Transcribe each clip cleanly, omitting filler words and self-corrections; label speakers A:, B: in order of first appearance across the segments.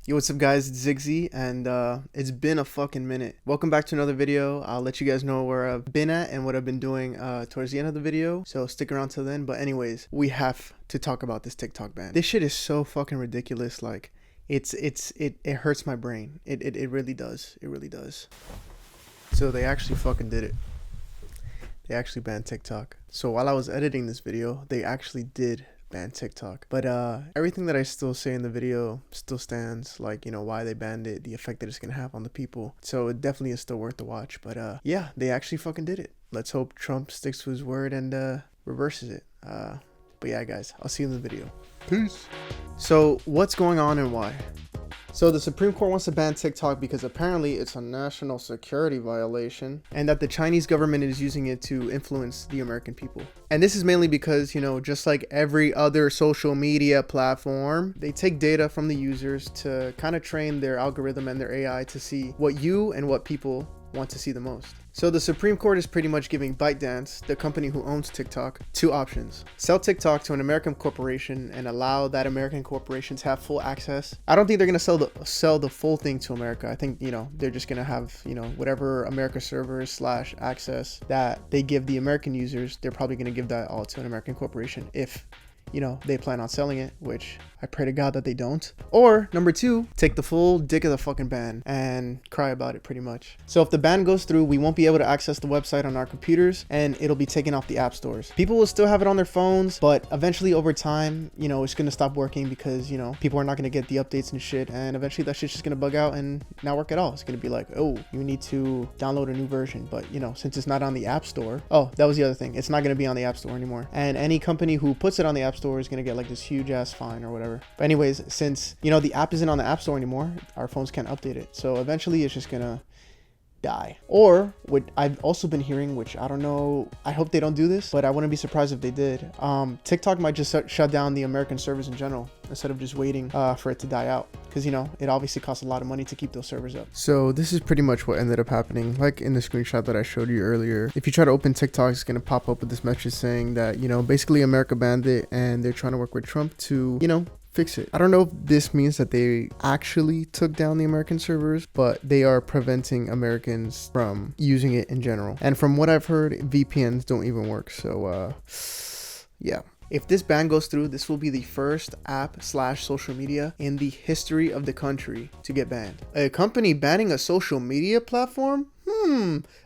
A: Yo, what's up guys, it's Zigzy, and it's been a fucking minute. Welcome back to another video. I'll let you guys know where I've been at and what I've been doing towards the end of the video, so stick around till then. But anyways, we have to talk about this TikTok ban. This shit is so fucking ridiculous. Like, it hurts my brain. It really does. It really does. So they actually fucking did it. They actually banned TikTok. So while I was editing this video, they actually did ban TikTok. But everything that I still say in the video still stands, like, you know, why they banned it, the effect that it's gonna have on the people. So it definitely is still worth the watch. But yeah, they actually fucking did it. Let's hope Trump sticks to his word and reverses it. But yeah, guys, I'll see you in the video. Peace. So what's going on and why? So the Supreme Court wants to ban TikTok because apparently it's a national security violation and that the Chinese government is using it to influence the American people. And this is mainly because, you know, just like every other social media platform, they take data from the users to kind of train their algorithm and their AI to see what you and what people want to see the most. So the Supreme Court is pretty much giving ByteDance, the company who owns TikTok, two options. Sell TikTok to an American corporation and allow that American corporation to have full access. I don't think they're going to sell the full thing to America. I think, you know, they're just going to have, you know, whatever America servers / access that they give the American users, they're probably going to give that all to an American corporation if, you know, they plan on selling it, which I pray to God that they don't. Or number two, take the full dick of the fucking ban and cry about it pretty much. So if the ban goes through, we won't be able to access the website on our computers and it'll be taken off the app stores. People will still have it on their phones, but eventually over time, you know, it's going to stop working because, you know, people are not going to get the updates and shit. And eventually that shit's just going to bug out and not work at all. It's going to be like, oh, you need to download a new version. But, you know, since it's not on the app store, oh, that was the other thing. It's not going to be on the app store anymore. And any company who puts it on the app store is going to get like this huge ass fine or whatever. But anyways, since, you know, the app isn't on the app store anymore, our phones can't update it. So eventually it's just gonna die. Or what I've also been hearing, which I don't know, I hope they don't do this, but I wouldn't be surprised if they did. TikTok might just shut down the American servers in general instead of just waiting for it to die out, because, you know, it obviously costs a lot of money to keep those servers up. So this is pretty much what ended up happening. Like in the screenshot that I showed you earlier, if you try to open TikTok, it's going to pop up with this message saying that, you know, basically America banned it and they're trying to work with Trump to, you know, fix it. I don't know if this means that they actually took down the American servers, but they are preventing Americans from using it in general. And from what I've heard, VPNs don't even work. So yeah. If this ban goes through, this will be the first app / social media in the history of the country to get banned. A company banning a social media platform?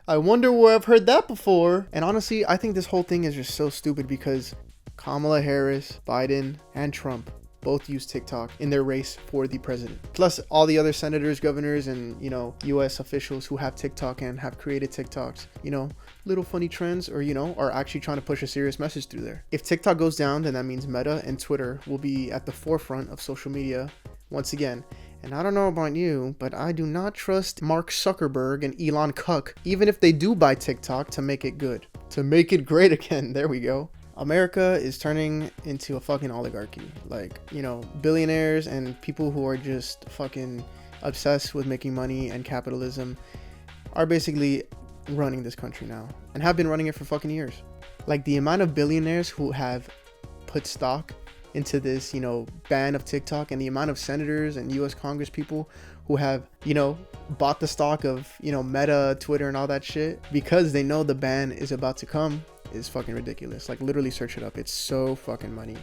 A: I wonder where I've heard that before. And honestly, I think this whole thing is just so stupid because Kamala Harris, Biden, and Trump both use TikTok in their race for the president. Plus all the other senators, governors, and, you know, US officials who have TikTok and have created TikToks, you know, little funny trends, or, you know, are actually trying to push a serious message through there. If TikTok goes down, then that means Meta and Twitter will be at the forefront of social media once again. And I don't know about you, but I do not trust Mark Zuckerberg and Elon Cuck, even if they do buy TikTok, to make it good. To make it great again. There we go. America is turning into a fucking oligarchy. Like, you know, billionaires and people who are just fucking obsessed with making money and capitalism are basically running this country now and have been running it for fucking years. Like, the amount of billionaires who have put stock into this, you know, ban of TikTok, and the amount of senators and US Congress people who have, you know, bought the stock of, you know, Meta, Twitter, and all that shit because they know the ban is about to come is fucking ridiculous. Like, literally search it up. It's so fucking money.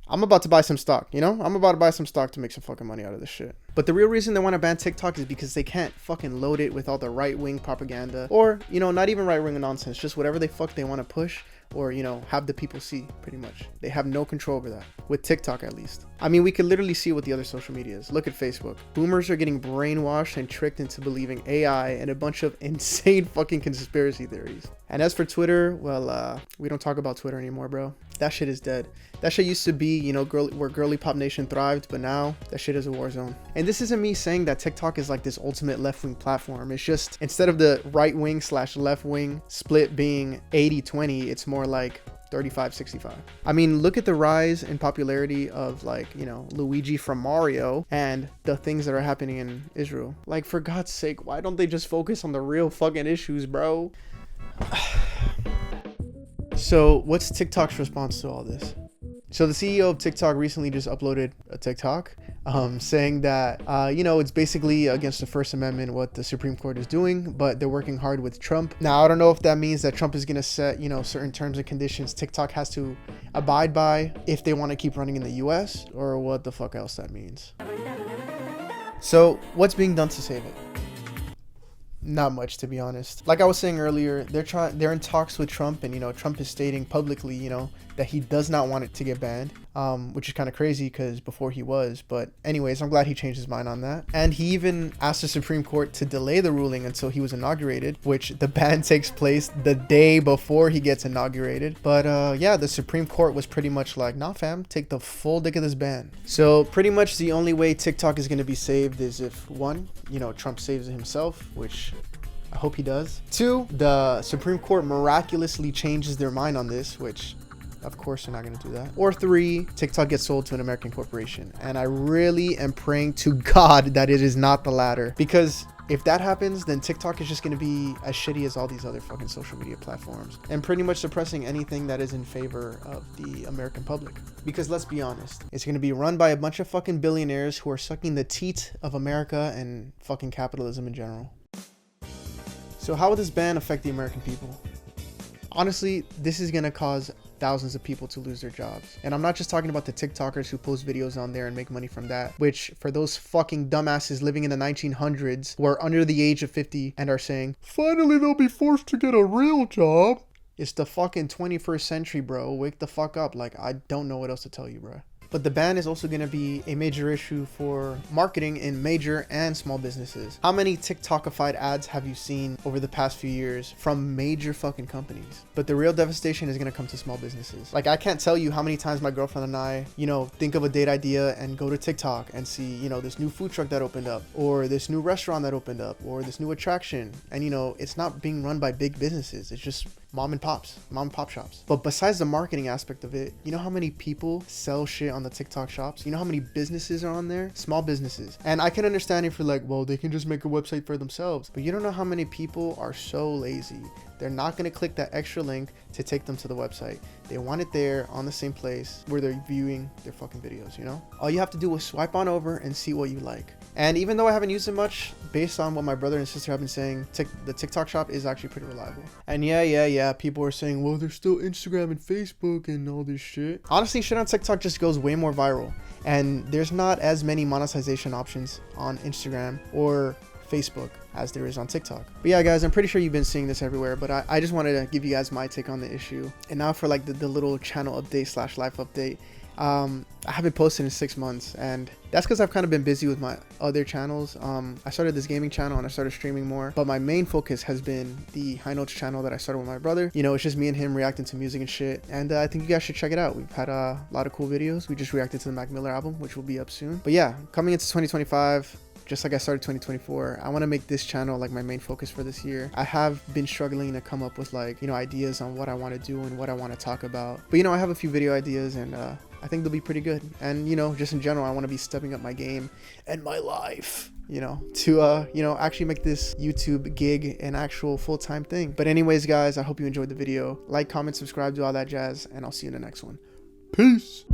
A: I'm about to buy some stock, you know? I'm about to buy some stock to make some fucking money out of this shit. But the real reason they want to ban TikTok is because they can't fucking load it with all the right-wing propaganda, or, you know, not even right-wing nonsense, just whatever they fuck they want to push or, you know, have the people see, pretty much. They have no control over that, with TikTok at least. I mean, we could literally see what the other social medias. Look at Facebook. Boomers are getting brainwashed and tricked into believing AI and a bunch of insane fucking conspiracy theories. And as for Twitter, well, we don't talk about Twitter anymore, bro. That shit is dead. That shit used to be, you know, where girly pop nation thrived, but now that shit is a war zone. And this isn't me saying that TikTok is like this ultimate left-wing platform. It's just, instead of the right-wing / left-wing split being 80-20, it's more like 35-65. I mean, look at the rise in popularity of, like, you know, Luigi from Mario and the things that are happening in Israel. Like, for God's sake, why don't they just focus on the real fucking issues, bro? So what's TikTok's response to all this? So the CEO of TikTok recently just uploaded a TikTok saying that, it's basically against the First Amendment what the Supreme Court is doing, but they're working hard with Trump. Now, I don't know if that means that Trump is going to set, certain terms and conditions TikTok has to abide by if they want to keep running in the US, or what the fuck else that means. So what's being done to save it? Not much, to be honest. Like I was saying earlier, they're in talks with Trump, and Trump is stating publicly, that he does not want it to get banned, which is kind of crazy because before he was. But anyways, I'm glad he changed his mind on that. And he even asked the Supreme Court to delay the ruling until he was inaugurated, which the ban takes place the day before he gets inaugurated. But yeah, the Supreme Court was pretty much like, nah fam, take the full dick of this ban. So pretty much the only way TikTok is going to be saved is if, one, Trump saves it himself, which I hope he does. Two, the Supreme Court miraculously changes their mind on this, which of course they're not going to do that. Or three, TikTok gets sold to an American corporation. And I really am praying to God that it is not the latter, because if that happens, then TikTok is just going to be as shitty as all these other fucking social media platforms, and pretty much suppressing anything that is in favor of the American public. Because let's be honest, it's going to be run by a bunch of fucking billionaires who are sucking the teat of America and fucking capitalism in general. So how will this ban affect the American people? Honestly, this is going to cause thousands of people to lose their jobs. And I'm not just talking about the TikTokers who post videos on there and make money from that, which for those fucking dumbasses living in the 1900s who are under the age of 50 and are saying, finally they'll be forced to get a real job. It's the fucking 21st century, bro. Wake the fuck up. Like, I don't know what else to tell you, bro. But the ban is also going to be a major issue for marketing in major and small businesses. How many TikTokified ads have you seen over the past few years from major fucking companies? But the real devastation is going to come to small businesses. Like, I can't tell you how many times my girlfriend and I, think of a date idea and go to TikTok and see, this new food truck that opened up, or this new restaurant that opened up, or this new attraction. And, it's not being run by big businesses. It's just mom and pop shops. But besides the marketing aspect of it, you know how many people sell shit on the TikTok shops? You know how many businesses are on there? Small businesses. And I can understand if you're like, well, they can just make a website for themselves. But you don't know how many people are so lazy. They're not going to click that extra link to take them to the website. They want it there on the same place where they're viewing their fucking videos, All you have to do is swipe on over and see what you like. And even though I haven't used it much, based on what my brother and sister have been saying, the TikTok shop is actually pretty reliable. And yeah, people are saying, well, there's still Instagram and Facebook and all this shit. Honestly, shit on TikTok just goes way more viral. And there's not as many monetization options on Instagram or Facebook as there is on TikTok. But yeah, guys, I'm pretty sure you've been seeing this everywhere, but I just wanted to give you guys my take on the issue. And now for like the little channel update / life update. I haven't posted in 6 months, and that's because I've kind of been busy with my other channels. I started this gaming channel and I started streaming more, but my main focus has been the High Notes channel that I started with my brother. It's just me and him reacting to music and shit, and I think you guys should check it out. We've had a lot of cool videos. We just reacted to the Mac Miller album, which will be up soon. But yeah, coming into 2025, just like I started 2024, I want to make this channel like my main focus for this year. I have been struggling to come up with ideas on what I want to do and what I want to talk about. But I have a few video ideas, and I think they'll be pretty good. And just in general, I want to be stepping up my game and my life, to actually make this YouTube gig an actual full-time thing. But anyways, guys, I hope you enjoyed the video. Like, comment, subscribe, do all that jazz, and I'll see you in the next one. Peace.